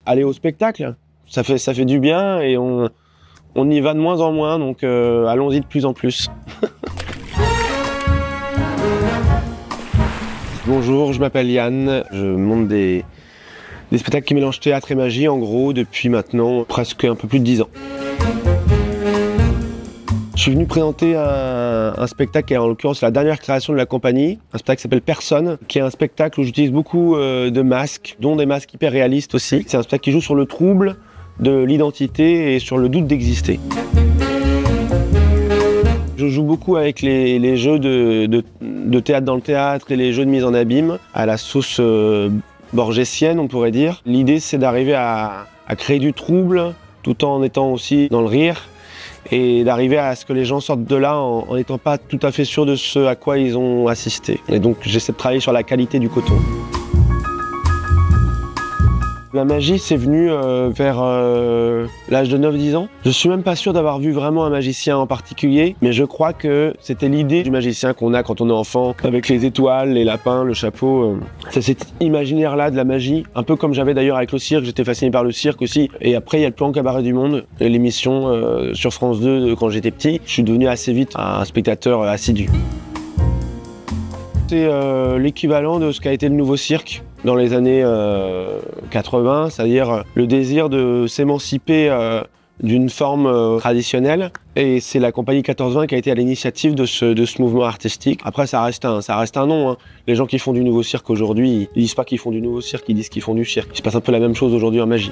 aller au spectacle. Ça fait du bien et on y va de moins en moins, donc allons-y de plus en plus. Bonjour, je m'appelle Yann, je monte des spectacles qui mélangent théâtre et magie, en gros, depuis maintenant presque un peu plus de 10 ans. Je suis venu présenter un spectacle qui est en l'occurrence la dernière création de la compagnie, un spectacle qui s'appelle Personne, qui est un spectacle où j'utilise beaucoup de masques, dont des masques hyper réalistes aussi. C'est un spectacle qui joue sur le trouble de l'identité et sur le doute d'exister. Je joue beaucoup avec les jeux de théâtre dans le théâtre et les jeux de mise en abîme, à la sauce borgésienne, on pourrait dire. L'idée, c'est d'arriver à créer du trouble, tout en étant aussi dans le rire, et d'arriver à ce que les gens sortent de là en n'étant pas tout à fait sûrs de ce à quoi ils ont assisté. Et donc, j'essaie de travailler sur la qualité du coton. La magie, c'est venu vers l'âge de 9-10 ans. Je suis même pas sûr d'avoir vu vraiment un magicien en particulier, mais je crois que c'était l'idée du magicien qu'on a quand on est enfant, avec les étoiles, les lapins, le chapeau. C'est cet imaginaire-là de la magie, un peu comme j'avais d'ailleurs avec le cirque, j'étais fasciné par le cirque aussi. Et après, il y a le plus grand cabaret du monde, l'émission sur France 2 quand j'étais petit. Je suis devenu assez vite un spectateur assidu. C'est l'équivalent de ce qu'a été le nouveau cirque dans les années 80, c'est-à-dire le désir de s'émanciper d'une forme traditionnelle. Et c'est la compagnie 14-20 qui a été à l'initiative de ce mouvement artistique. Après, ça reste un nom, hein. Les gens qui font du nouveau cirque aujourd'hui, ils disent pas qu'ils font du nouveau cirque, ils disent qu'ils font du cirque. Il se passe un peu la même chose aujourd'hui en magie.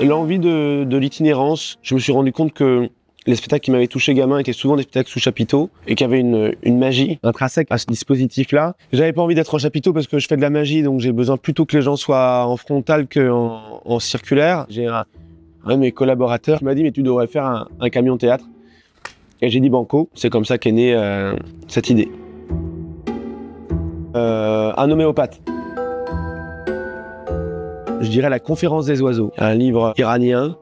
L'envie de l'itinérance, je me suis rendu compte que les spectacles qui m'avaient touché gamin étaient souvent des spectacles sous chapiteau et qui avaient une magie intrinsèque à ce dispositif-là. J'avais pas envie d'être en chapiteau parce que je fais de la magie, donc j'ai besoin plutôt que les gens soient en frontal qu'en circulaire. J'ai un de mes collaborateurs qui m'a dit « mais tu devrais faire un camion théâtre ». Et j'ai dit banco, c'est comme ça qu'est née cette idée. Un homéopathe. Je dirais La Conférence des oiseaux, un livre iranien.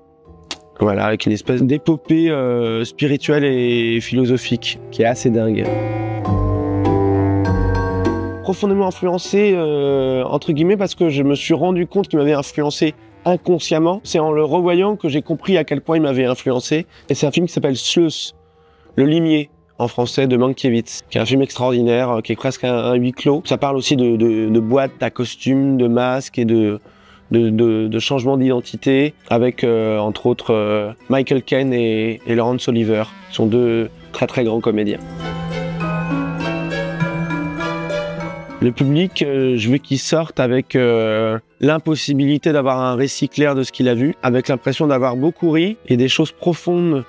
Voilà, avec une espèce d'épopée spirituelle et philosophique qui est assez dingue. Profondément influencé, entre guillemets, parce que je me suis rendu compte qu'il m'avait influencé inconsciemment. C'est en le revoyant que j'ai compris à quel point il m'avait influencé. Et c'est un film qui s'appelle Sluice, Le Limier, en français, de Mankiewicz, qui est un film extraordinaire, qui est presque un huis clos. Ça parle aussi de boîtes à costumes, de masques et de changement d'identité avec entre autres Michael Caine et Laurence Olivier, qui sont deux très très grands comédiens. Le public, je veux qu'il sorte avec l'impossibilité d'avoir un récit clair de ce qu'il a vu, avec l'impression d'avoir beaucoup ri et des choses profondes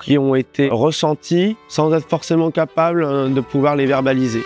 qui ont été ressenties sans être forcément capable de pouvoir les verbaliser.